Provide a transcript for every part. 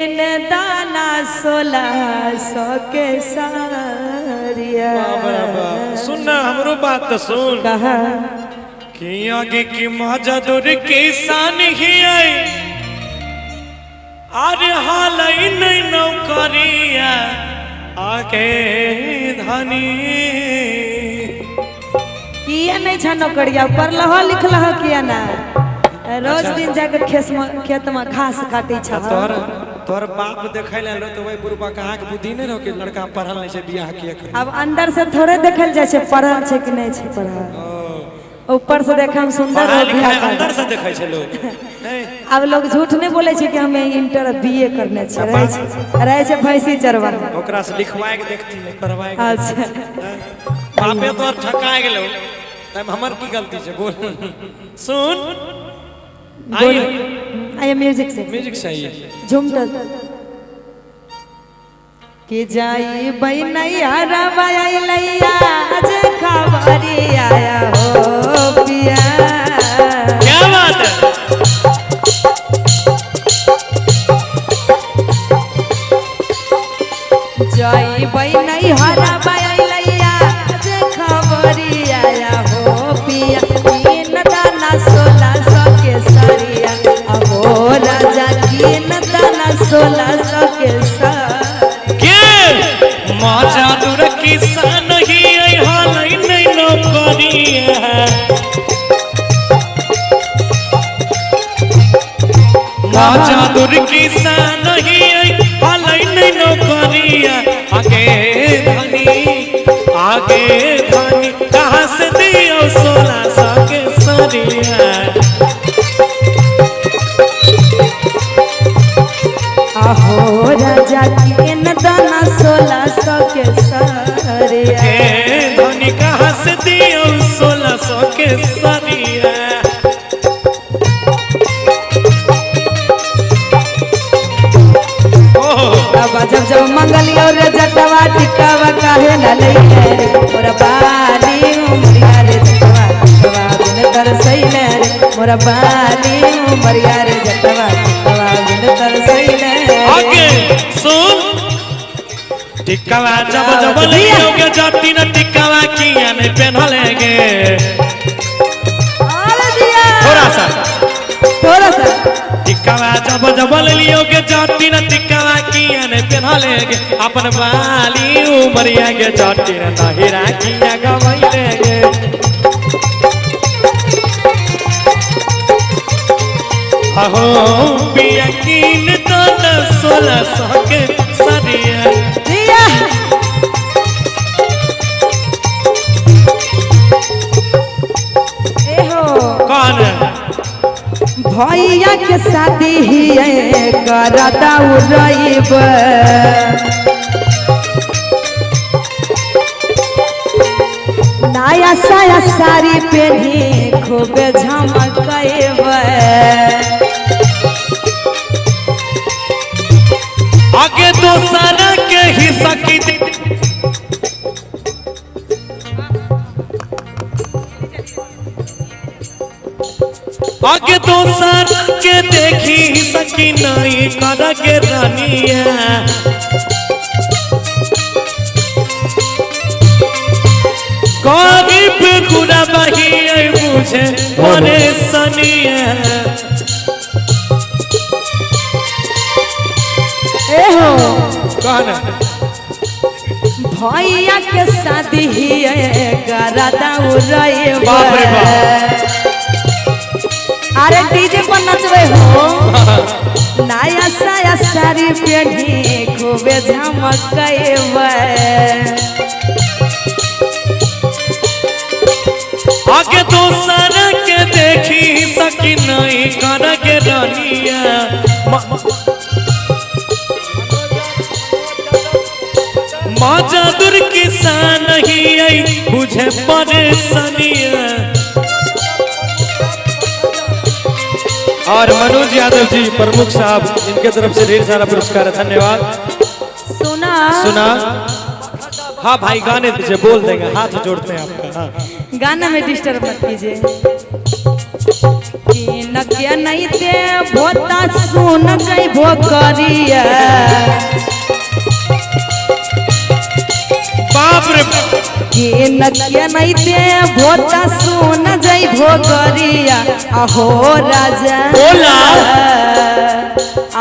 दाना 1600 के सारिया। सुन हमरो बात तो सुन कहा कि आगे की मजा दूर किसान ही आई अरे हाल नहीं नौकरिया आगे धनी किया नहीं छा नौकरिया पढ़ल लिखल किया ना रोज दिन जाकर खेत में घास काटे छा। तोर बाप देखे ले तो वही बुढ़बा कहाँ के बुद्धि नहीं रहो कि लड़का पढ़ल नहीं छे बियाह किए करे। अब अंदर से थोड़े देखल जाए छे पढ़ल छे कि नहीं छे पढ़ल, ऊपर से देखा हम सुंदर अंदर से देखे छे लोग। अब लोग झूठ नहीं बोले छे कि हमें इंटर बीए करने छे रहे छे भैंसी चरवा ओकरा से लिखवाए के देखती है करवाए के। अच्छा बापे तो ठका गेलो तब हमर की गलती छे बोल। सुन आइए म्यूजिक चाहिए झुमटा के जाई बैनैया रबाई लैया आज खबरी आया हो पिया। क्या बात है जाई बैनैया रबाई लैया आज खबरी आया हो पिया। तीन दाना 1600 के सारिया अहो राजा तीन दाना 1600 के सारिया। मजा दूर किसान ही हाल नहीं नौकरिया मजा दूर किसान ही हाल नहीं नौकरिया आगे धनी कहाँ से दियो 1600 के सरिया। अहो राजा तीन दाना 1600 के सारिया धनी कहाँ से दियो 1600 के सरिया। जब जब मंगलियो रे जटवा टिकावा काहे न लइले रे मोरा बाली उमरिया रे जटवा टिकावा बिन तरसैले रे मोरा बाली उमरिया रे जटवा टिकावा बिन तरसैले रे। आगे सुन टिकावा जब जब लियोगे जाती न टिकावा किया नहीं पहनलेगे थोड़ा सा टिकावा जब जब लियोगे जाती न टिकावा किया नहीं पहनलेगे अपन बाली उमरिया के जाती न नहिरा किया गवैलेगे। अहो बिया कीन तो 1600 के सरिया कौन भैया के शादी ही करता उड़ब नया साया साड़ी पहनी खूबे झमकब आगे दोसरा के ही सकी आगे दोसर के देखी सकी नहीं कर के रानिया गरीब गुरा बही मुझे बड़े सनिया। कौन भैया के शादी ही करता उड़ब अरे डीजे पर नचबे हो नया साया साड़ी पहनी खूबे झमकब आगे दोसर के देखी सकी नहीं कर के रानिया मजा दूर किसान ही आई बुझे परेशानिया। और मनोज यादव जी प्रमुख साहब इनके तरफ से ढेर सारा पुरस्कार है, धन्यवाद। सुना हाँ भाई गाने दीजिए बोल देंगे हाथ जोड़ते हैं आपका। हाँ गाना में डिस्टर्ब मत कीजिए। कीन के नहीं दे भोता सुन जइबो करिया बाप रे बाप। कीन के नहीं दे भोता सुन जइबो करिया अहो राजा बोला।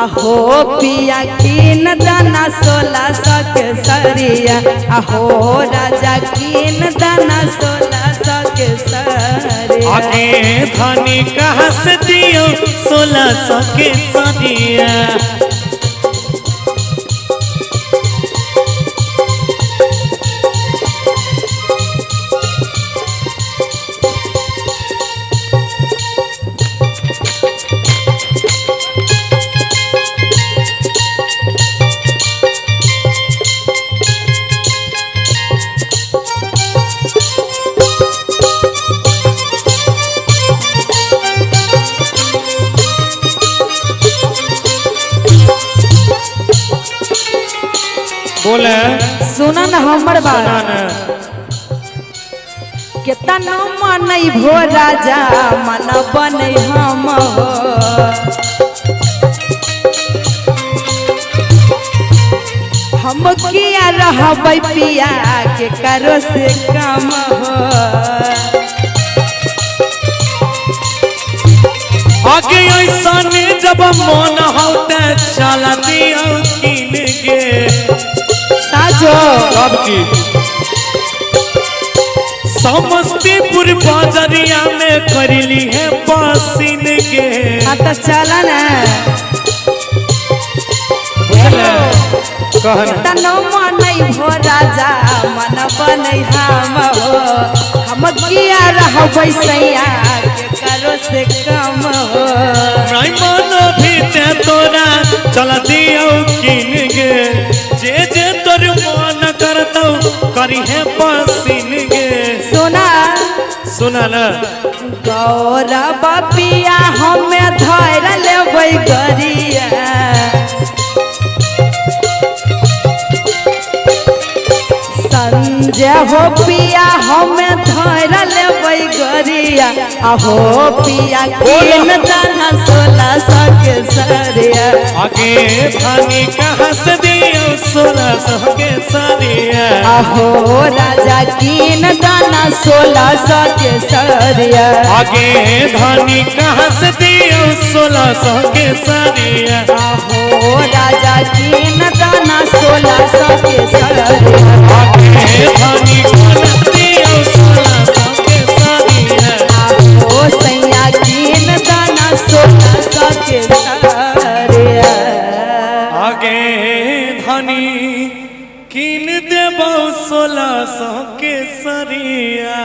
अहो पिया कीन दाना 1600 के सरिया अहो राजा कीन दाना 1600 के सरिया आगे धनी कहाँ से दियो 1600 के सरिया बोले सुना न हमर सुना बात न केतना न मनई भो राजा मन बनै हम हो हम किया रहबै पिया के करो से कम हो आगे ऐसा जब मन होते चला दियो किन गे साजो कब की समस्तीपुर बाजरिया में करली है पसीन गे हाँ तो चला ना कहना तनो मनई भो राजा मन बनै हम हो हम किया रहबै सैया के करो से कम हो नहीं मानो भी ते तोरा चल दियो किन गे जे तोर मन करतौ करी है पसीन गे सोना सुना ना गौरव पिया हमें धैर लेबै गरिया संजय हो पिया हमें धैर लेबै गरिया अहो पिया कीन दाना 1600 के सरिया आगे धानी कहाँ से दियो 1600 के सरिया अहो राजा कीन दाना 1600 के सरिया आगे धानी कहाँ से दियो 1600 के सरिया अहो राजा कीन दाना 1600 के सरिया आगे धानी कहाँ से दियो 1600 के सरिया अहो सैया कीन दाना 1600 के सरिया आगे धानी किन देबो 1600 के सरिया।